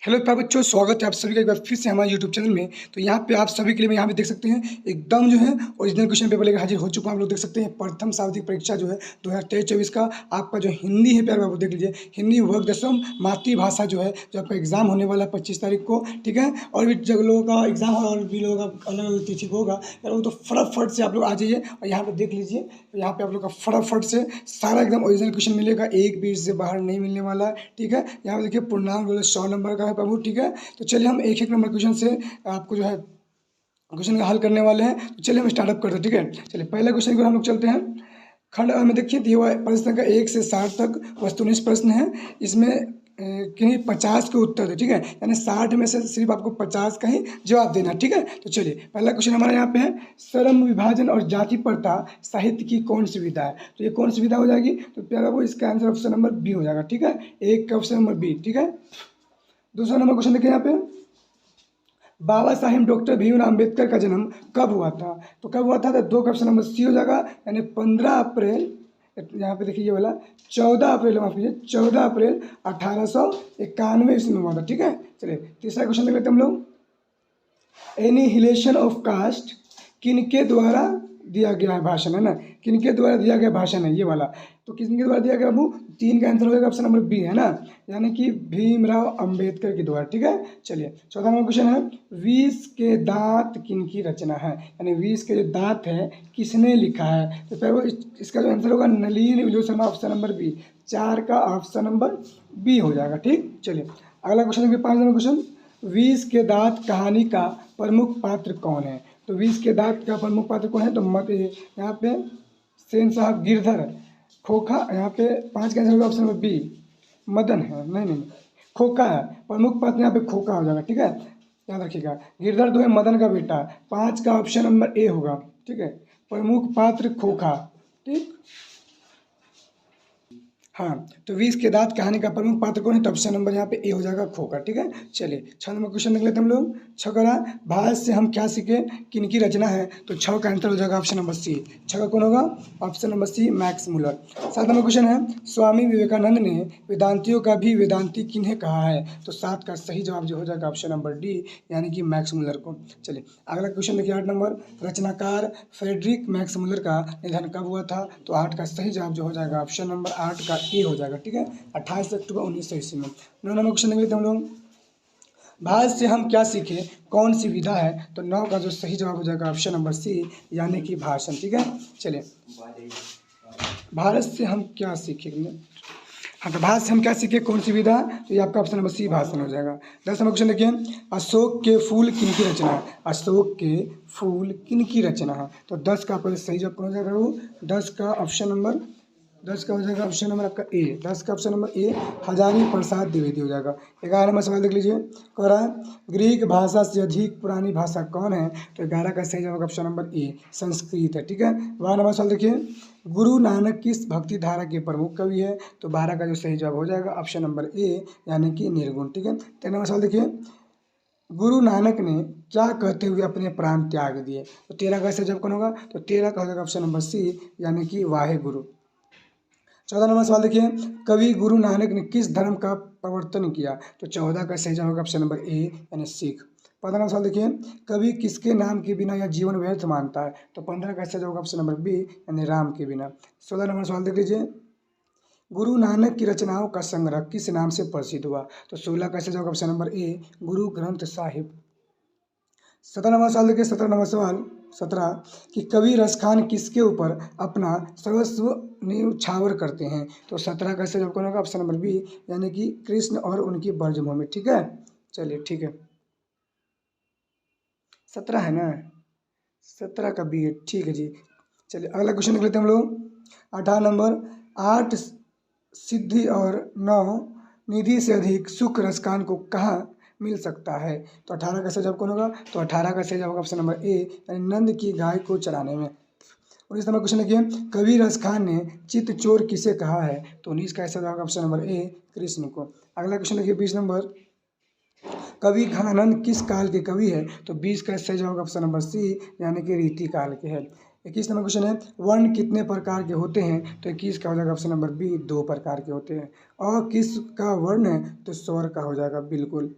Hello प्यारे बच्चों, स्वागत है आप सभी का एक बार फिर से हमारे यूट्यूब चैनल में। तो यहाँ पे आप सभी के लिए मैं यहाँ पे देख सकते हैं एकदम जो है ओरिजिनल क्वेश्चन पेपर लेकर हाजिर हो चुका हूँ। आप लोग देख सकते हैं प्रथम सार्वत्रिक परीक्षा जो है 2023-24 का आपका जो हिंदी है प्यारे बाबू, देख लीजिए हिंदी वर्ग दशम मातृभाषा जो है, जो आपका एग्जाम होने वाला है 25 तारीख को। ठीक है, और भी जगह लोगों का एग्जाम और भी लोगों का अलग अलग तिथि को होगा यार, वो तो फटाफट से आप लोग आ जाइए और यहाँ पे देख लीजिए। तो यहाँ पे आप लोग का फटाफट से सारा एकदम ओरिजिनल क्वेश्चन मिलेगा, एक भी इससे बाहर नहीं मिलने वाला। ठीक है, यहाँ पे देखिए पूर्णांक 100 नंबर का है प्रभु। ठीक है, तो चलिए हम एक एक नंबर क्वेश्चन से आपको जो है क्वेश्चन का हल करने वाले हैं। तो चलिए हम स्टार्टअप करते हैं। ठीक है, चलिए पहले क्वेश्चन की ओर हम लोग चलते हैं। खंड में देखिए दिया हुआ है प्रश्न संख्या 1 से 60 तक वस्तुनिष्ठ प्रश्न है। इसमें कहीं 50 के उत्तर है। ठीक है, यानी 60 में से सिर्फ आपको 50 का ही जवाब देना। ठीक है, तो चलिए पहला क्वेश्चन हमारा यहाँ पे है, श्रम विभाजन और जाति प्रथा साहित्य की कौन सी विधा है। तो ये कौन सी विधा हो जाएगी, तो प्यारा वो इसका आंसर ऑप्शन नंबर बी हो जाएगा। ठीक है, एक का ऑप्शन नंबर बी। ठीक है, दूसरा नंबर क्वेश्चन देखिए यहाँ पे, बाबा साहेब डॉक्टर भीमराव अम्बेडकर का जन्म कब हुआ था। तो कब हुआ था, तो 2 का ऑप्शन नंबर सी हो जाएगा, यानी 15 अप्रैल, यहाँ पे देखिए ये वाला 14 अप्रैल, माफ कीजिए 14 अप्रैल 1891 ईस्वी में हुआ था। ठीक है, चलिए तीसरा क्वेश्चन देख लेते हैं हम लोग, एनिहिलेशन ऑफ कास्ट किनके द्वारा दिया गया है भाषण, है ना, किनके द्वारा दिया गया भाषण है ये वाला। तो किसके द्वारा दिया गया बाबू, 3 का आंसर होगा ऑप्शन नंबर बी, है ना, यानी कि भीमराव अंबेडकर के द्वारा। ठीक है, चलिए चौथा नंबर क्वेश्चन है, विष के दांत किनकी रचना है, यानी विष के जो दांत है किसने लिखा है। तो फिर वो इसका जो आंसर होगा Nalini Vijay Sharma, option number B, 4 का ऑप्शन नंबर बी हो जाएगा। ठीक, चलिए अगला क्वेश्चन देखिए 5 नंबर क्वेश्चन, विष के दांत कहानी का प्रमुख पात्र कौन है। तो विष के दांत का प्रमुख पात्र कौन है, तो मत यहाँ पे सेन साहब गिरधर, खोखा, यहाँ पे 5 का आंसर होगा ऑप्शन नंबर बी, मदन है, नहीं खोखा है, प्रमुख पात्र यहाँ पे खोखा हो जाएगा। ठीक है, याद रखिएगा, गिरधर जो है मदन का बेटा, 5 का ऑप्शन नंबर ए होगा। ठीक है, प्रमुख पात्र खोखा। ठीक, हाँ, तो विष के दांत कहानी का प्रमुख पात्र कौन है, तो ऑप्शन नंबर यहाँ पे ए हो जाएगा, खोखा। ठीक है, चलिए 6 नंबर क्वेश्चन देख लेते हैं हम लोग। छकड़ा भारत से हम क्या सीखे किनकी रचना है, तो 6 का आंसर हो जाएगा ऑप्शन नंबर सी, 6 का कौन होगा, option number C, Max Muller. 7 number question है, स्वामी विवेकानंद ने वेदांतियों का भी वेदांती किन्हें कहा है। तो 7 का सही जवाब जो हो जाएगा ऑप्शन नंबर डी, यानी कि मैक्स मुलर को। चलिए अगला क्वेश्चन देखिए 8 नंबर, रचनाकार फ्रेडरिक मैक्स मुलर का निधन कब हुआ था। तो 8 का सही जवाब जो हो जाएगा ऑप्शन नंबर 8 का ए हो जाएगा। ठीक है, 28 अक्टूबर 1900 ईस्वी में। 9 नंबर क्वेश्चन देख लेते हैं हम लोग, भारत से हम क्या सीखे कौन सी विधा है। तो 9 का जो सही जवाब हो जाएगा ऑप्शन नंबर सी, यानी कि भाषण। ठीक है, चलिए भारत से हम क्या सीखे, हाँ, तो भारत से हम क्या सीखे कौन सी विधा, तो ये आपका ऑप्शन नंबर सी भाषण हो जाएगा। 10 नंबर क्वेश्चन देखिए, अशोक के फूल किनकी रचना है, अशोक के फूल किनकी रचना है। तो 10 का आपका सही जवाब कौन हो जाएगा वो, 10 का ऑप्शन नंबर 10 का हो जाएगा ऑप्शन नंबर आपका ए, 10 का option number A, Hazari Prasad Dwivedi हो जाएगा। 11 नंबर सवाल देख लीजिए, कह रहा है ग्रीक भाषा से अधिक पुरानी भाषा कौन है। तो 11 का सही जवाब ऑप्शन नंबर ए, संस्कृत है। ठीक है, 12 नंबर सवाल देखिए, गुरु नानक किस भक्ति धारा के प्रमुख कवि है। तो 12 का जो सही जवाब हो जाएगा ऑप्शन नंबर ए, यानी कि निर्गुण। ठीक है, 13 नंबर सवाल देखिए, गुरु नानक ने क्या कहते हुए अपने प्राण त्याग दिए। तो 13 का सही जवाब कौन होगा, तो 13 का हो जाएगा ऑप्शन नंबर सी, यानी कि वाहे गुरु। 14 नंबर सवाल देखिए, कवि गुरु नानक ने किस धर्म का प्रवर्तन किया। तो 14 का सही जवाब होगा ऑप्शन नंबर ए, यानी सिख। 15 नंबर सवाल देखिए, कवि किसके नाम के बिना यह जीवन व्यर्थ मानता है। तो 15 का सही जवाब होगा ऑप्शन नंबर बी, यानी राम के बिना। 16 नंबर सवाल देख लीजिए, गुरु नानक की रचनाओं का संग्रह किस नाम से प्रसिद्ध हुआ। तो 16 का सही जवाब option number A, Guru Granth Sahib. 17 number सवाल देखिए, 17 नंबर सवाल 17, कि कवि रसखान किसके ऊपर अपना सर्वस्व न्यौछावर करते हैं। तो 17 का सही जवाब कौन होगा, ऑप्शन नंबर बी, यानी कि कृष्ण और उनकी ब्रजभूमि। ठीक है, चलिए ठीक है, 17 है ना, 17 का बी है। ठीक है जी, चलिए अगला क्वेश्चन देख लेते हैं हम लोग। 18 नंबर, 8 सिद्धि और 9 निधि से अधिक सुख रसखान को कहाँ मिल सकता है। तो 18 का सही जवाब कौन होगा, तो 18 का सही जवाब होगा ऑप्शन नंबर ए, यानी नंद की गाय को चराने में। 19 नंबर क्वेश्चन देखिए, कवि रसखान ने चित्त चोर किसे कहा है। तो 19 का सही जवाब ऑप्शन नंबर ए, कृष्ण को। अगला क्वेश्चन देखिए 20 नंबर, कवि घनानंद किस काल के कवि है। तो 20 का सही जवाब ऑप्शन नंबर सी, यानी कि रीति काल के है। 21 नंबर क्वेश्चन है, वर्ण कितने प्रकार के होते हैं। तो 21 का हो जाएगा ऑप्शन नंबर बी, 2 प्रकार के होते हैं। और किस का वर्ण है, तो स्वर का हो जाएगा, बिल्कुल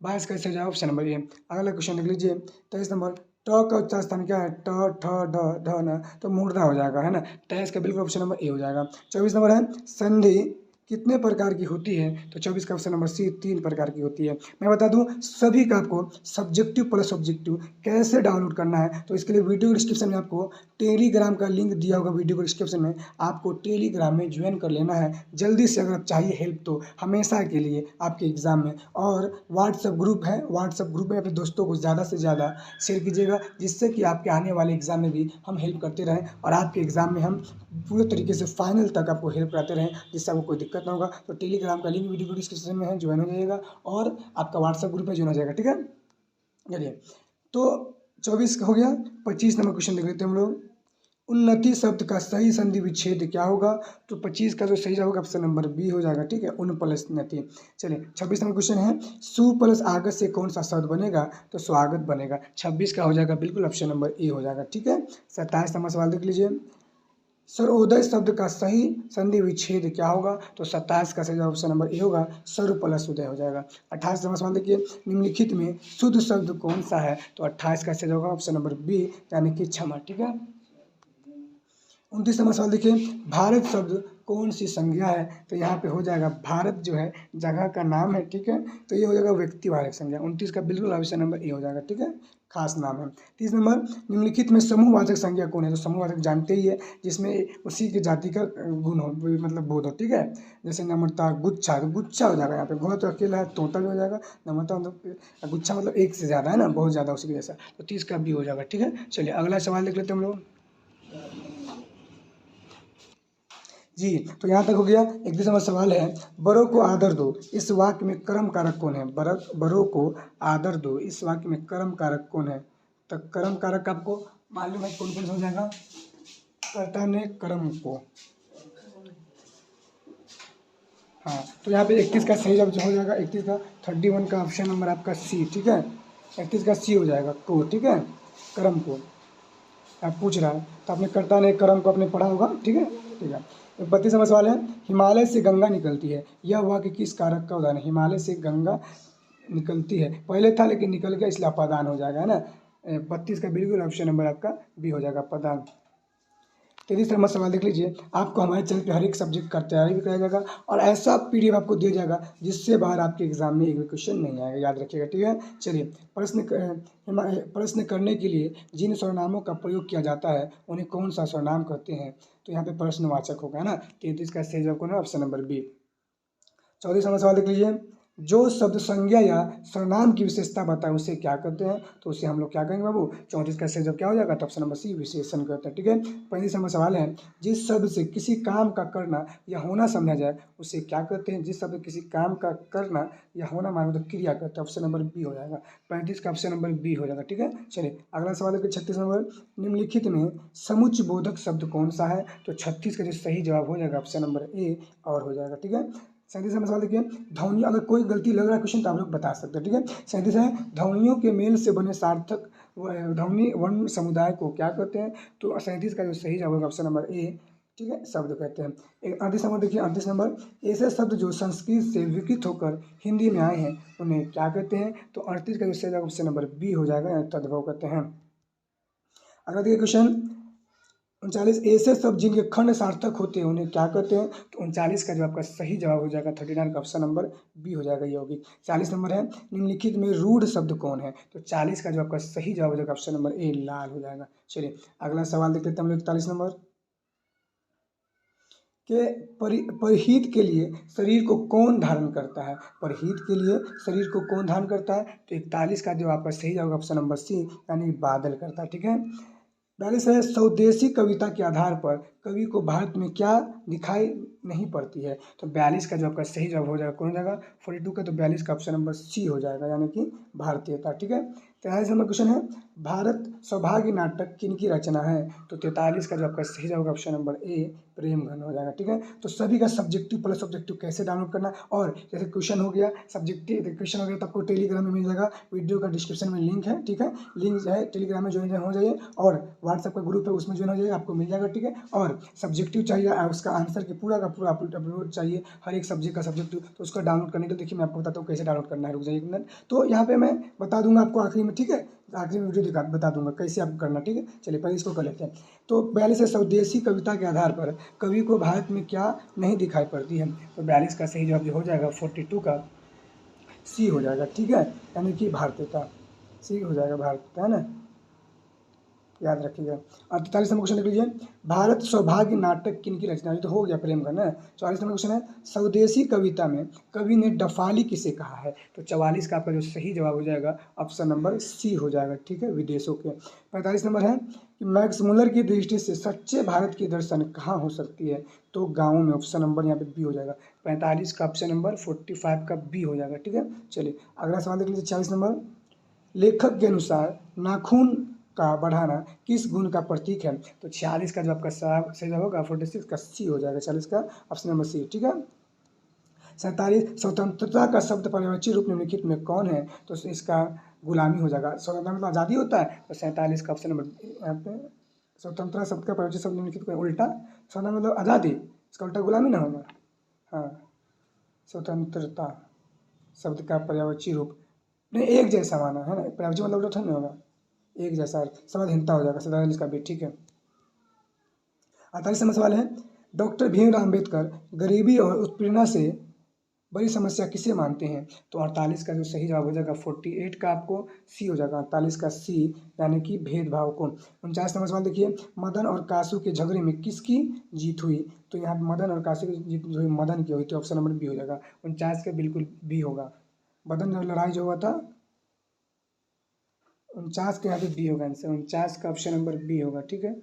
22 का सही जवाब ऑप्शन नंबर ए। अगला क्वेश्चन देख लीजिए 23 नंबर। ट का उच्चार स्थान क्या है? ट ठ ड ढ न, तो मूर्धा हो जाएगा, है ना। 23 का बिल्कुल ऑप्शन नंबर ए हो जाएगा। 24 नंबर है संधि कितने प्रकार की होती है? तो 24 का ऑप्शन नंबर सी 3 प्रकार की होती है। मैं बता दूं सभी का आपको सब्जेक्टिव प्लस ऑब्जेक्टिव कैसे डाउनलोड करना है, तो इसके लिए वीडियो डिस्क्रिप्शन में आपको टेलीग्राम का लिंक दिया होगा। वीडियो को डिस्क्रिप्शन में आपको टेलीग्राम में ज्वाइन कर लेना है जल्दी से, अगर आप चाहिए हेल्प तो हमेशा के लिए आपके एग्ज़ाम में। और व्हाट्सएप ग्रुप है, व्हाट्सएप ग्रुप में अपने दोस्तों को ज़्यादा से ज़्यादा शेयर कीजिएगा, जिससे कि आपके आने वाले एग्ज़ाम में भी हम हेल्प करते रहें और आपके एग्ज़ाम में हम पूरे तरीके से फाइनल तक आपको हेल्प कराते रहें, जिससे आपको कोई दिक्कत ना होगा। तो टेलीग्राम का लिंक वीडियो को डिस्क्रिप्शन में है, ज्वाइन हो जाइएगा और आपका व्हाट्सएप ग्रुप में ज्वाइन हो जाएगा, ठीक है। चलिए, तो 24 हो गया। 25 नंबर क्वेश्चन देख लेते हैं हम लोग। उन्नति शब्द का सही संधि विच्छेद क्या होगा? तो 25 का जो सही जवाब होगा ऑप्शन नंबर बी हो जाएगा, ठीक है, उन प्लस नति। चलिए 26 नंबर क्वेश्चन है सु प्लस आगत से कौन सा शब्द बनेगा? तो स्वागत बनेगा। 26 का हो जाएगा बिल्कुल ऑप्शन नंबर ए हो जाएगा, ठीक है। 27 नंबर सवाल देख लीजिए। सर्वोदय शब्द का सही संधि विच्छेद क्या होगा? तो 27 का सही जवाब ऑप्शन नंबर ए होगा, सर्व प्लस उदय हो जाएगा। 28 नंबर सवाल देखिए निम्नलिखित में शुद्ध शब्द कौन सा है? तो 28 का सही जवाब होगा ऑप्शन नंबर बी यानी कि क्षमा, ठीक है। 29 नंबर सवाल देखिए भारत शब्द कौन सी संज्ञा है? तो यहाँ पे हो जाएगा भारत जो है जगह का नाम है, ठीक है, तो ये हो जाएगा व्यक्तिवाचक संज्ञा। 29 का बिल्कुल ऑप्शन नंबर ए हो जाएगा, ठीक है, खास नाम है। 30 नंबर निम्नलिखित में समूहवाचक संज्ञा कौन है? तो समूहवाचक जानते ही है जिसमें उसी की जाति का गुण हो, मतलब बोध हो, ठीक है। जैसे नम्रता, गुच्छा, तो गुच्छा हो जाएगा यहाँ पे। घोड़ा तो अकेला है, तोता भी हो जाएगा। नम्रता मतलब गुच्छा मतलब एक से ज़्यादा है ना, बहुत ज़्यादा उसी के जैसा, तो 30 का भी हो जाएगा, ठीक है। चलिए अगला सवाल देख लेते हैं हम लोग जी। तो यहाँ तक हो गया। 31 नंबर सवाल है बड़ों को आदर दो इस वाक्य में कर्म कारक कौन है? बड़ों को आदर दो इस वाक्य में कर्म कारक कौन है? तो कर्म कारक आपको मालूम है कौन कौन सा हो जाएगा? कर्ता ने कर्म को, हाँ, तो यहाँ पे 31 का सही जवाब हो जाएगा 31 का 31 का ऑप्शन नंबर आपका सी, ठीक है। 31 का सी हो जाएगा को, ठीक है, कर्म को आप पूछ रहा है, तो आपने कर्ता ने कर्म को आपने पढ़ा होगा, ठीक है, ठीक है। 32 नंबर सवाल है हिमालय से गंगा निकलती है यह वाक्य किस कारक का उदाहरण है? हिमालय से गंगा निकलती है, पहले था लेकिन निकल गया इसलिए अपादान हो जाएगा, है ना। 32 का बिल्कुल ऑप्शन नंबर आपका बी हो जाएगा, अपादान। 33 नंबर सवाल देख लीजिए आपको हमारे चैनल पे हर एक सब्जेक्ट का तैयारी भी कराया जाएगा और ऐसा पीडीएफ आपको दिया जाएगा जिससे बाहर आपके एग्जाम में एक भी क्वेश्चन नहीं आएगा, याद रखिएगा, ठीक है। चलिए प्रश्न करने के लिए जिन सर्वनामों का प्रयोग किया जाता है उन्हें कौन सा सर्वनाम कहते हैं? तो यहाँ पे प्रश्नवाचक होगा, है ना। 33 का सही जवाब कौन है? Option number B. 34 नंबर सवाल देख लीजिए जो शब्द संज्ञा या सर्वनाम की विशेषता बताए उसे क्या कहते हैं? तो उसे हम लोग क्या कहेंगे बाबू? 34 का सही जवाब क्या हो जाएगा? तो ऑप्शन नंबर सी विशेषण कहते हैं, ठीक है। 35 नंबर सवाल है जिस शब्द से किसी काम का करना या होना समझा जाए उसे क्या कहते हैं? जिस शब्द किसी काम का करना या होना मानो तो क्रिया कहते हैं, ऑप्शन नंबर बी हो जाएगा। 35 का ऑप्शन नंबर बी हो जाएगा, ठीक है। चलिए अगला सवाल है 36 नंबर निम्नलिखित में समुच्च बोधक शब्द कौन सा है? तो 36 का जो सही जवाब हो जाएगा ऑप्शन नंबर ए और हो जाएगा, ठीक है। 37 नंबर सवाल देखिए ध्वनि, अगर कोई गलती लग रहा है क्वेश्चन तो आप लोग बता सकते हैं, ठीक है। 37 है ध्वनियों के मेल से बने सार्थक ध्वनि वर्ण समुदाय को क्या कहते हैं? तो 37 का जो सही जवाब होगा ऑप्शन नंबर ए, ठीक है, शब्द कहते हैं। 38 नंबर देखिए 38 नंबर ऐसे शब्द जो संस्कृत से विकृत होकर हिंदी में आए हैं उन्हें क्या कहते हैं? तो 38 का जो सही जवाब ऑप्शन नंबर बी हो जाएगा, तद्भव कहते हैं। अगला देखिए क्वेश्चन 39 ऐसे शब्द जिनके खंड सार्थक होते हैं उन्हें क्या कहते हैं? तो 39 का जो आपका सही जवाब हो जाएगा 39 का ऑप्शन नंबर बी हो जाएगा यौगिक। 40 नंबर है निम्नलिखित में रूढ़ शब्द कौन है? तो 40 का जो आपका सही जवाब हो जाएगा ऑप्शन नंबर ए लाल हो जाएगा। चलिए अगला सवाल देख लेते हैं हम लोग 41 नंबर के परिहित के लिए शरीर को कौन धारण करता है? परिहित के लिए शरीर को कौन धारण करता है? तो 41 का जो आपका सही जवाब ऑप्शन नंबर सी यानी बादल करता है, ठीक है। 42 है स्वदेशी कविता के आधार पर कवि को भारत में क्या दिखाई नहीं पड़ती है? तो 42 का जो आपका सही जवाब हो जाएगा कौन हो जाएगा? 42 का, तो 42 का ऑप्शन नंबर सी हो जाएगा यानी कि भारतीयता, ठीक है। 43 नंबर क्वेश्चन है भारत सौभाग्य नाटक किनकी रचना है? तो 43 का जो आपका सही जवाब ऑप्शन नंबर ए प्रेमघन हो जाएगा, ठीक है। तो सभी का सब्जेक्टिव प्लस ऑब्जेक्टिव कैसे डाउनलोड करना, और जैसे क्वेश्चन हो गया सब्जेक्टिव क्वेश्चन हो गया तो आपको टेलीग्राम में मिल जाएगा, वीडियो का डिस्क्रिप्शन में लिंक है, ठीक है, लिंक जो है टेलीग्राम में ज्वाइन हो जाइए और व्हाट्सएप का ग्रुप है उसमें ज्वाइन हो जाइए, आपको मिल जाएगा, ठीक है। और सब्जेक्टिव चाहिए उसका आंसर के पूरा का पूरा अपलोड चाहिए हर एक सब्जेक्ट का सब्जेक्ट, तो उसका डाउनलोड करने के लिए देखिए मैं आपको बताता हूँ कैसे डाउनलोड करना है। रुक जाइए एक मिनट, तो यहाँ पे मैं बता दूंगा आपको आखिरी में, ठीक है, आखिरी में वीडियो बता दूंगा कैसे आपको करना, ठीक है। चलिए पहले इसको कर लेते हैं। तो 42 है, स्वदेशी कविता के आधार पर कवि को भारत में क्या नहीं दिखाई पड़ती है। तो 42 का सही जवाब जो हो जाएगा 42 का सी हो जाएगा, ठीक है, यानी कि भारतीयता, सी हो जाएगा भारतीयता, है ना, याद रखिएगा। और 43 नंबर क्वेश्चन देख लीजिए, भारत सौभाग्य नाटक किन की रचना, ये तो हो गया प्रेम का ना। 44 नंबर क्वेश्चन है, स्वदेशी कविता में कवि ने डफाली किसे कहा है। तो 44 का आपका जो सही जवाब हो जाएगा ऑप्शन नंबर सी हो जाएगा, ठीक है, विदेशों के। 45 नंबर है कि मैक्स मुलर की दृष्टि से सच्चे भारत की दर्शन कहाँ हो सकती है। तो गाँवों में, ऑप्शन नंबर यहाँ पे बी हो जाएगा। 45 का ऑप्शन नंबर 45 का बी हो जाएगा, ठीक है। चलिए अगला सवाल देख लीजिए 46 नंबर, लेखक के अनुसार नाखून का बढ़ाना किस गुण का प्रतीक है। तो 46 का जो आपका सही जवाब होगा 46 का सी हो जाएगा, 46 का ऑप्शन नंबर सी, ठीक है। 47 स्वतंत्रता का शब्द पर्यायवाची रूप निम्नलिखित में कौन है। तो इसका गुलामी हो जाएगा, स्वतंत्रता मतलब आज़ादी होता है, तो 47 का ऑप्शन नंबर यहाँ पे स्वतंत्रता शब्द का पर्यायवाची शब्द निम्नलिखित में उल्टा, स्वतंत्रता मतलब आज़ादी, इसका उल्टा गुलामी ना होगा। हाँ, स्वतंत्रता शब्द का पर्यायवाची रूप नहीं, एक जैसा माना है ना, पर्यायवाची मतलब उल्टा नहीं होगा, एक जैसा, समानहीनता हो जाएगा, 47 का भी, ठीक है। 48 नंबर सवाल है, डॉक्टर भीमराव अम्बेडकर गरीबी और उत्पीड़ना से बड़ी समस्या किसे मानते हैं। तो 48 का जो सही जवाब हो जाएगा 48 का आपको सी हो जाएगा, 48 का सी, यानी कि भेदभाव को। 49 नंबर सवाल देखिए, मदन और कासू के झगड़े में किसकी जीत हुई। तो यहाँ मदन और कासू की जीत जो हुई मदन की हुई, तो ऑप्शन नंबर बी हो जाएगा। 49 का बिल्कुल बी होगा, मदन जब लड़ाई जो हुआ था 49 के यहाँ पे बी होगा आंसर, 49 का ऑप्शन नंबर बी होगा, ठीक है।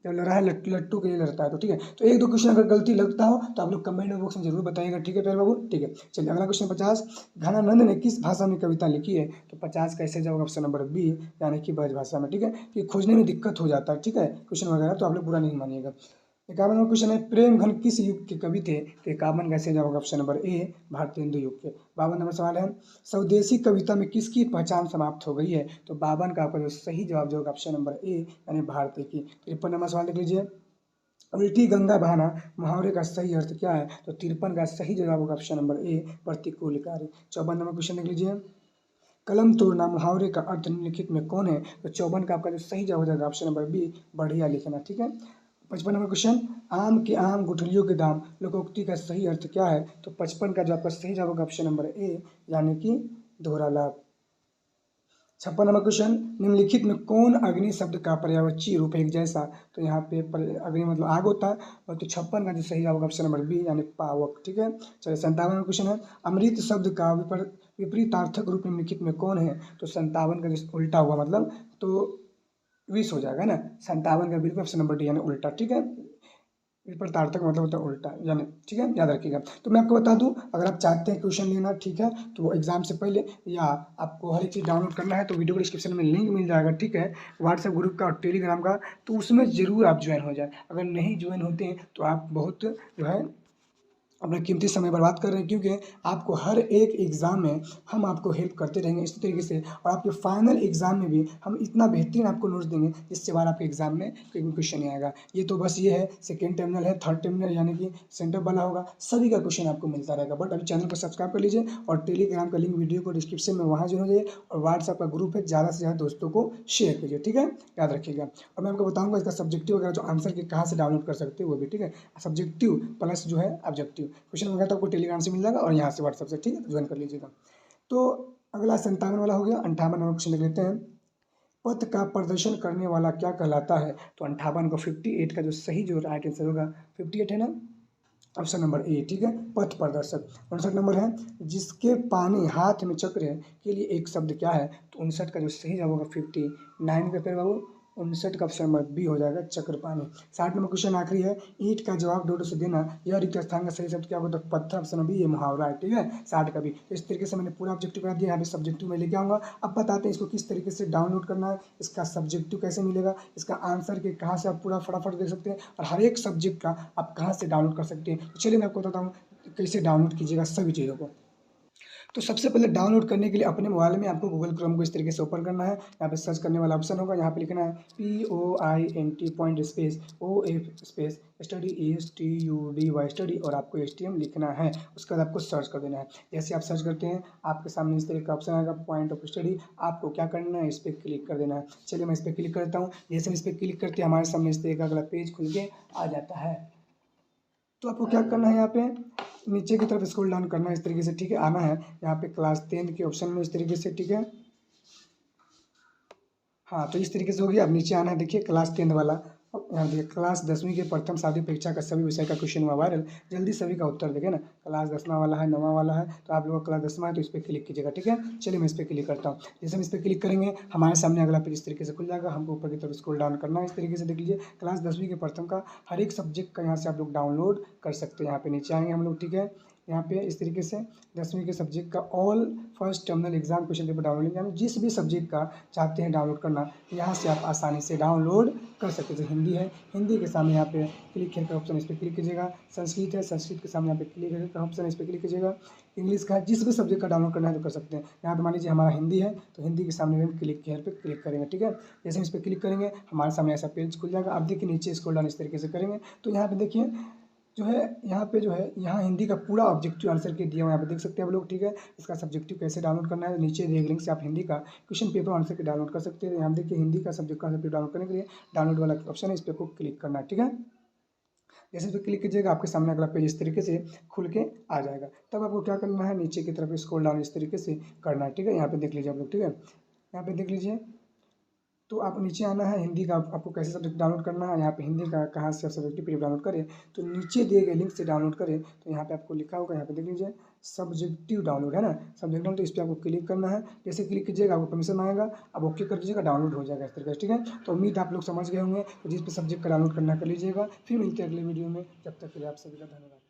जब लड़ रहा है लट्टू के लिए लड़ता है, तो ठीक है। तो एक दो क्वेश्चन अगर गलती लगता हो तो आप लोग कमेंट बॉक्स में जरूर बताइएगा, ठीक है प्यारे बाबू, ठीक है। चलिए अगला क्वेश्चन 50, घनानंद ने किस भाषा में कविता लिखी है। तो 50 का ऐसे जाओगे ऑप्शन नंबर बी, यानी कि ब्रज भाषा में, ठीक है। कि खोजने में दिक्कत हो जाता है, ठीक है, क्वेश्चन वगैरह, तो आप लोग बुरा नहीं मानिएगा। 51 नंबर क्वेश्चन है, प्रेम घन किस युग के कवि थे। तो 51 का ऐसे जाओगे ऑप्शन नंबर ए, भारतीय हिंदू युग के। 52 नंबर सवाल है, स्वदेशी कविता में किसकी पहचान समाप्त हो गई है। तो 52 का आपका जो सही जवाब जो होगा ऑप्शन नंबर ए, यानी भारतीय की। 53 नंबर सवाल देख लीजिए, उल्टी गंगा बहाना मुहावरे का सही अर्थ क्या है। तो 53 का सही जवाब होगा ऑप्शन नंबर ए, प्रतिकूल कार्य। 54 नंबर क्वेश्चन देख लीजिए, कलम तोड़ना मुहावरे का अर्थ निम्नलिखित में कौन है। तो 54 का आपका जो सही जवाब हो जाएगा ऑप्शन नंबर बी, बढ़िया लिखना, ठीक है। 55 नंबर क्वेश्चन, आम के आम गुठलियों के दाम लोकोक्ति का सही अर्थ क्या है। तो 55 का जो आपका सही जवाब होगा ऑप्शन नंबर ए, यानी कि दोहरा लाभ। 56 नंबर क्वेश्चन, निम्नलिखित में कौन अग्नि शब्द का पर्यायवाची रूप है एक जैसा। तो यहाँ पे अग्नि मतलब आग होता है, और तो 56 का जो सही जवाब होगा ऑप्शन नंबर बी, यानी पावक, ठीक है। चलिए 57 नंबर क्वेश्चन है, अमृत शब्द का विपरीतार्थक रूप निम्नलिखित में कौन है। तो 57 का जो उल्टा हुआ मतलब तो विष हो जाएगा ना, 57 का बिल्कुल ऑप्शन नंबर डी, यानी उल्टा, ठीक है। विपरीतार्थक मतलब होता है उल्टा, यानी, ठीक है, याद रखिएगा। तो मैं आपको बता दूं, अगर आप चाहते हैं क्वेश्चन लेना, ठीक है, तो एग्जाम से पहले या आपको हर एक चीज़ डाउनलोड करना है, तो वीडियो को डिस्क्रिप्शन में लिंक मिल जाएगा, ठीक है, व्हाट्सएप ग्रुप का और टेलीग्राम का, तो उसमें ज़रूर आप ज्वाइन हो जाए। अगर नहीं ज्वाइन होते हैं तो आप बहुत जो है अपना कीमती समय बर्बाद कर रहे हैं, क्योंकि आपको हर एक एग्ज़ाम में हम आपको हेल्प करते रहेंगे इसी तरीके से, और आपके फाइनल एग्ज़ाम में भी हम इतना बेहतरीन आपको नोट्स देंगे जिससे बार आपके एग्ज़ाम में कोई भी क्वेश्चन नहीं आएगा। ये तो बस ये है, सेकेंड टर्मिनल है, थर्ड टर्मिनल यानी कि सेंटर वाला होगा, सभी का क्वेश्चन आपको मिलता रहेगा। बट अभी चैनल को सब्सक्राइब कर लीजिए, और टेलीग्राम का लिंक वीडियो को डिस्क्रिप्शन में वहाँ जुड़ जाइए, और व्हाट्सएप का ग्रुप है, ज़्यादा से ज़्यादा दोस्तों को शेयर कीजिए, ठीक है, याद रखिएगा। और मैं आपको बताऊँगा इसका सब्जेक्टिव वगैरह जो आंसर के कहाँ से डाउनलोड कर सकते हो वो भी, ठीक है, सब्जेक्टिव प्लस जो है ऑब्जेक्टिव क्वेश्चन वगैरह तो आपको टेलीग्राम से मिल जाएगा, और यहाँ से व्हाट्सएप से, ठीक है, ज्वाइन कर लीजिएगा। तो अगला 57 वाला हो गया। 58 नंबर क्वेश्चन देख लेते हैं, पथ का प्रदर्शन करने वाला क्या कहलाता है। तो 58 को 58 का जो सही जो राइट आंसर होगा 58 है ना, ऑप्शन नंबर ए, ठीक है, पथ प्रदर्शक। 59 नंबर है, जिसके पानी हाथ में चक्र है के लिए एक शब्द क्या है। तो 59 का जो सही जवाब होगा 59 का फिर बाबू 59 का ऑप्शन नंबर बी हो जाएगा, चक्रपाणी। 60 नंबर क्वेश्चन आखिरी है, ईंट का जवाब डोडो से देना, यह रिक्त स्थान का सही शब्द क्या होगा। तो पत्थर, ऑप्शन नंबर बी, ये मुहावरा है, ठीक है, 60 का भी। तो इस तरीके से मैंने पूरा ऑब्जेक्टिव करा दिया, यहाँ पे सब्जेक्टिव में लेके आऊँगा। अब बताते हैं इसको किस तरीके से डाउनलोड करना है, इसका सब्जेक्टिव कैसे मिलेगा, इसका आंसर के कहाँ से आप पूरा फटाफट देख सकते हैं, और हर एक सब्जेक्ट का आप कहाँ से डाउनलोड कर सकते हैं। तो चलिए मैं आपको बताता हूँ कैसे डाउनलोड कीजिएगा सभी चीज़ों को। तो सबसे पहले डाउनलोड करने के लिए अपने मोबाइल में आपको गूगल क्रोम को इस तरीके से ओपन करना है। यहाँ पे सर्च करने वाला ऑप्शन होगा, यहाँ पे लिखना है POINT point space OF space study STUDY study और आपको HTML लिखना है। उसके बाद आपको सर्च कर देना है। जैसे आप सर्च करते हैं आपके सामने इस तरीके का ऑप्शन आएगा पॉइंट ऑफ स्टडी। आपको क्या करना है, इस पर क्लिक कर देना है। चलिए मैं इस पर क्लिक करता हूँ। जैसे हम इस पर क्लिक करते हैं हमारे सामने इस तरीके का अगला पेज खुल के आ जाता है। तो आपको क्या करना है, यहाँ पे नीचे की तरफ स्क्रॉल डाउन करना है इस तरीके से, ठीक है। आना है यहाँ पे क्लास 10 के ऑप्शन में इस तरीके से, ठीक है। हाँ तो इस तरीके से होगी। अब नीचे आना है, देखिए क्लास 10 वाला। अब यहाँ देखिए क्लास 10वीं के प्रथम साथी परीक्षा का सभी विषय का क्वेश्चन हुआ वायरल, जल्दी सभी का उत्तर देखे ना। क्लास 10वां वाला है, 9वां वाला है, तो आप लोगों का क्लास 10वां है तो इस पर क्लिक कीजिएगा, ठीक है। चलिए मैं इस पर क्लिक करता हूँ। जैसे हम इस पर क्लिक करेंगे हमारे सामने अगला पेज इस तरीके से खुल जाएगा। हमको ऊपर की तरफ स्क्रॉल डाउन करना है इस तरीके से, देख लीजिए क्लास 10वीं के प्रथम का हर एक सब्जेक्ट का यहाँ से आप लोग डाउनलोड कर सकते हैं। यहाँ पे नीचे आएंगे हम लोग, ठीक है। यहाँ पे इस तरीके से 10वीं के सब्जेक्ट का all first terminal exam question paper download, यानी जिस भी सब्जेक्ट का चाहते हैं डाउनलोड करना, यहाँ से आप आसानी से डाउनलोड कर सकते हैं। हिंदी है, हिंदी के सामने यहाँ पे क्लिक का ऑप्शन, इस पर क्लिक कीजिएगा। संस्कृत है, संस्कृत के सामने यहाँ पे क्लिक का ऑप्शन, इस पर क्लिक कीजिएगा। इंग्लिश का जिस भी सब्जेक्ट का डाउनलोड करना है तो कर सकते हैं। यहाँ पे मान लीजिए हमारा हिंदी है तो हिंदी के सामने हम क्लिक केयर पे क्लिक करेंगे, ठीक है। जैसे हम इस पर क्लिक करेंगे हमारे सामने ऐसा पेज खुल जाएगा। आप देखिए नीचे स्क्रॉल डाउन इस तरीके से करेंगे तो यहाँ पे देखिए जो है यहाँ पे जो है यहाँ हिंदी का पूरा ऑब्जेक्टिव आंसर के दिया हुआ, यहाँ पे देख सकते हैं आप लोग, ठीक है। इसका सब्जेक्टिव कैसे डाउनलोड करना है, नीचे दिए लिंक से आप हिंदी का क्वेश्चन पेपर आंसर के डाउनलोड कर सकते हैं। यहाँ देखिए हिंदी का सब्जेक्ट का आंसर डाउनलोड करने के लिए डाउनलोड वाला ऑप्शन है, इस पर आपको क्लिक करना है, ठीक है। जैसे इस पर क्लिक कीजिएगा आपके सामने अगला पेज इस तरीके से खुल के आ जाएगा। तब आपको क्या करना है, नीचे की तरफ स्क्रॉल डाउन इस तरीके से करना है, ठीक है। यहाँ पे देख लीजिए आप लोग, ठीक है। यहाँ पे देख लीजिए तो आप नीचे आना है, हिंदी का आपको कैसे सब्जेक्ट डाउनलोड करना है। यहाँ पे हिंदी का कहाँ से आप सब्जेक्टिव पीडीएफ डाउनलोड करें तो नीचे दिए गए लिंक से डाउनलोड करें। तो यहाँ पे आपको लिखा होगा, यहाँ पे देख लीजिए सब्जेक्टिव डाउनलोड है ना, सब्जेक्ट डाउनलोड, तो इस पर आपको क्लिक करना है। जैसे क्लिक कीजिएगा आपको परमिशन मांगेगा, अब ओके कर दीजिएगा, डाउनलोड हो जाएगा इस तरीके से, ठीक है। तो उम्मीद आप लोग समझ गए होंगे। तो जिस पे सब्जेक्ट का डाउनलोड करना कर लीजिएगा। फिर मिलते हैं अगले वीडियो में, जब तक के लिए आप सभी का धन्यवाद।